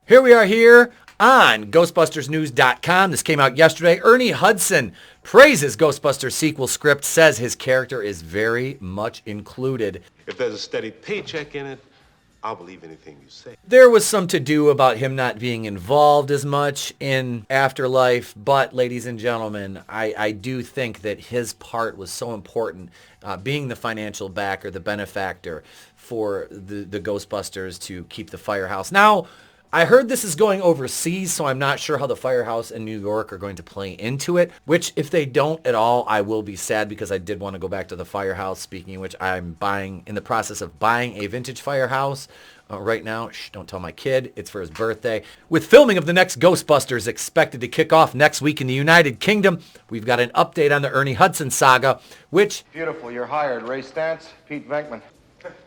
Here we are here on GhostbustersNews.com. This came out yesterday. Ernie Hudson praises Ghostbusters sequel script, says his character is very much included. If there's a steady paycheck in it, I'll believe anything you say. There was some to-do about him not being involved as much in Afterlife, but ladies and gentlemen, I do think that his part was so important, being the financial backer, the benefactor for the Ghostbusters to keep the firehouse. Now, I heard this is going overseas, so I'm not sure how the firehouse in New York are going to play into it, which if they don't at all, I will be sad because I did want to go back to the firehouse. Speaking of which, I'm in the process of buying a vintage firehouse right now. Shh, don't tell my kid. It's for his birthday. With filming of the next Ghostbusters expected to kick off next week in the United Kingdom, we've got an update on the Ernie Hudson saga, which... Beautiful. You're hired. Ray Stantz, Pete Venkman.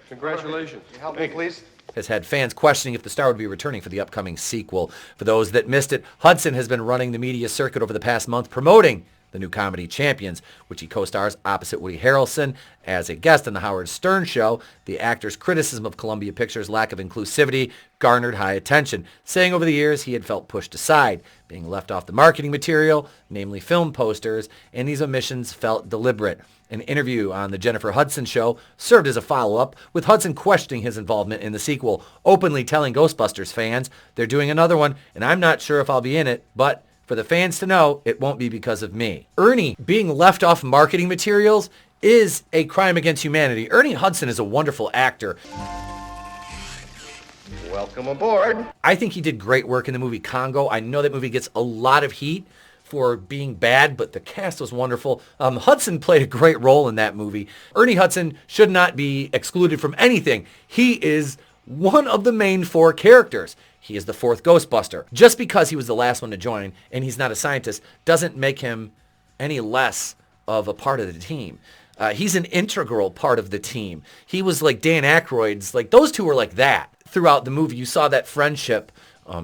Congratulations. Can you help me, please? Has had fans questioning if the star would be returning for the upcoming sequel. For those that missed it, Hudson has been running the media circuit over the past month promoting the new comedy Champions, which he co-stars opposite Woody Harrelson as a guest on the Howard Stern Show. The actor's criticism of Columbia Pictures' lack of inclusivity garnered high attention, saying over the years he had felt pushed aside, being left off the marketing material, namely film posters, and these omissions felt deliberate. An interview on the Jennifer Hudson Show served as a follow-up, with Hudson questioning his involvement in the sequel, openly telling Ghostbusters fans they're doing another one, and I'm not sure if I'll be in it, but for the fans to know, it won't be because of me. Ernie being left off marketing materials is a crime against humanity. Ernie Hudson is a wonderful actor. Welcome aboard. I think he did great work in the movie Congo. I know that movie gets a lot of heat for being bad, but the cast was wonderful. Hudson played a great role in that movie. Ernie Hudson should not be excluded from anything. He is one of the main four characters. He is the fourth Ghostbuster. Just because he was the last one to join and he's not a scientist doesn't make him any less of a part of the team. He's an integral part of the team. He was like Dan Aykroyd's, like those two were like that. Throughout the movie, you saw that friendship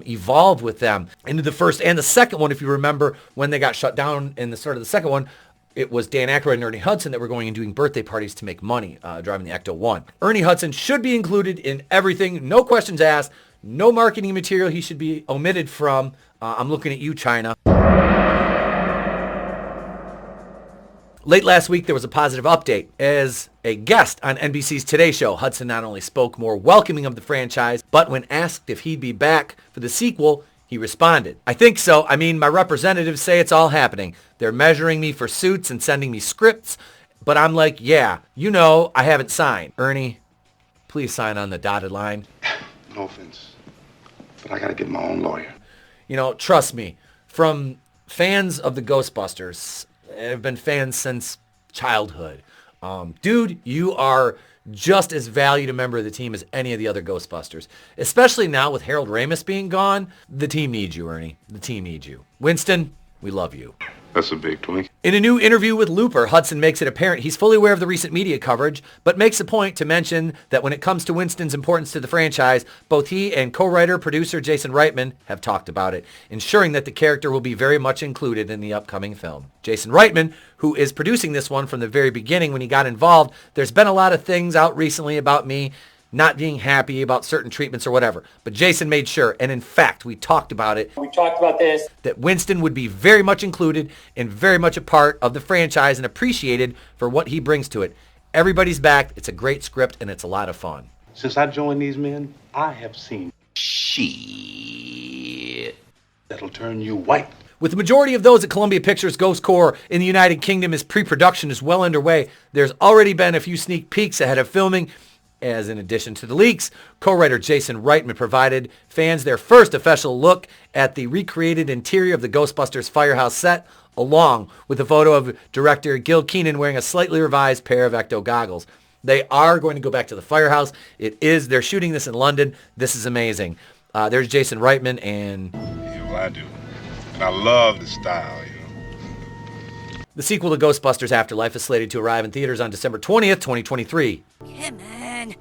evolve with them into the first and the second one. If you remember when they got shut down in the start of the second one, it was Dan Aykroyd and Ernie Hudson that were going and doing birthday parties to make money driving the Ecto-1. Ernie Hudson should be included in everything. No questions asked. No marketing material he should be omitted from. I'm looking at you, China. Late last week, there was a positive update. As a guest on NBC's Today Show, Hudson not only spoke more welcoming of the franchise, but when asked if he'd be back for the sequel, he responded, "I think so. I mean, my representatives say it's all happening. They're measuring me for suits and sending me scripts, but I'm like, yeah, you know, I haven't signed." Ernie, please sign on the dotted line. No offense, but I gotta get my own lawyer. You know, trust me, from fans of the Ghostbusters, have been fans since childhood. Dude, you are just as valued a member of the team as any of the other Ghostbusters. Especially now with Harold Ramis being gone, the team needs you, Ernie. The team needs you. Winston, we love you. That's a big twink. In a new interview with Looper, Hudson makes it apparent he's fully aware of the recent media coverage, but makes a point to mention that when it comes to Winston's importance to the franchise, both he and co-writer, producer Jason Reitman have talked about it, ensuring that the character will be very much included in the upcoming film. Jason Reitman, who is producing this one from the very beginning when he got involved, there's been a lot of things out recently about me not being happy about certain treatments or whatever. But Jason made sure, and in fact, we talked about it. We talked about this. That Winston would be very much included and very much a part of the franchise and appreciated for what he brings to it. Everybody's back. It's a great script, and it's a lot of fun. Since I joined these men, I have seen shit that'll turn you white. With the majority of those at Columbia Pictures Ghost Corps in the United Kingdom as pre-production is well underway, there's already been a few sneak peeks ahead of filming, as in addition to the leaks, co-writer Jason Reitman provided fans their first official look at the recreated interior of the Ghostbusters Firehouse set, along with a photo of director Gil Keenan wearing a slightly revised pair of Ecto goggles. They are going to go back to the firehouse. They're shooting this in London. This is amazing. There's Jason Reitman and... Yeah, well, I do. And I love the style, you know. The sequel to Ghostbusters Afterlife is slated to arrive in theaters on December 20th, 2023. Come on.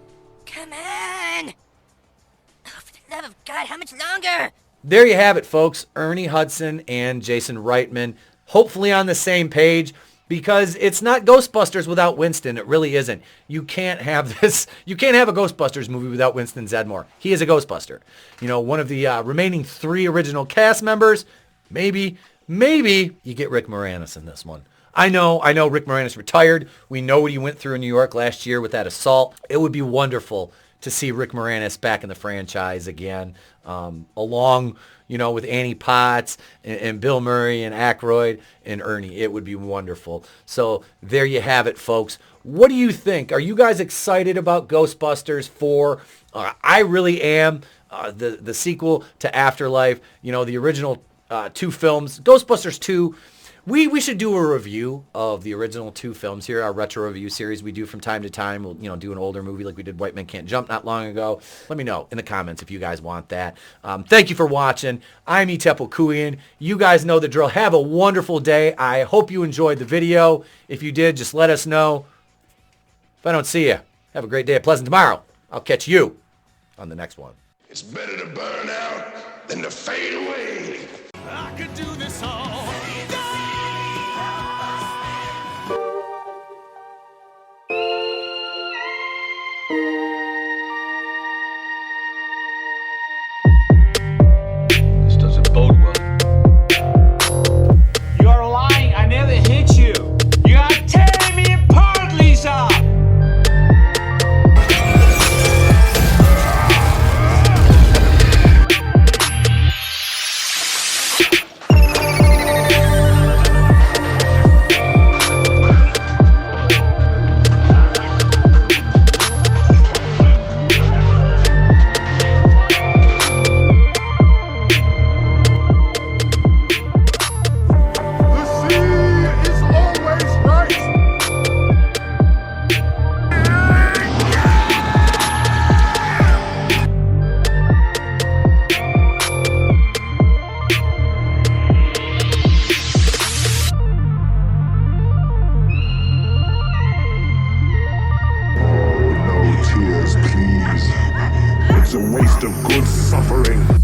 Come on! Oh, for the love of God, how much longer? There you have it, folks. Ernie Hudson and Jason Reitman, hopefully on the same page, because it's not Ghostbusters without Winston. It really isn't. You can't have this. You can't have a Ghostbusters movie without Winston Zeddemore. He is a Ghostbuster. You know, one of the remaining 3 original cast members. Maybe you get Rick Moranis in this one. I know Rick Moranis retired. We know what he went through in New York last year with that assault. It would be wonderful to see Rick Moranis back in the franchise again, along, with Annie Potts and Bill Murray and Aykroyd and Ernie. It would be wonderful. So there you have it, folks. What do you think? Are you guys excited about Ghostbusters 4? I really am. The sequel to Afterlife, the original 2 films. Ghostbusters 2, we should do a review of the original 2 films here, our retro review series we do from time to time. We'll, do an older movie like we did White Men Can't Jump not long ago. Let me know in the comments if you guys want that. Thank you for watching. I'm Etepelkuian. You guys know the drill. Have a wonderful day. I hope you enjoyed the video. If you did, just let us know. If I don't see you, have a great day. A pleasant tomorrow. I'll catch you on the next one. It's better to burn out than to fade away. I could do this all day. This doesn't bode well. You're lying. I never hit you. You are tearing me apart, Lisa. No tears, please. It's a waste of good suffering.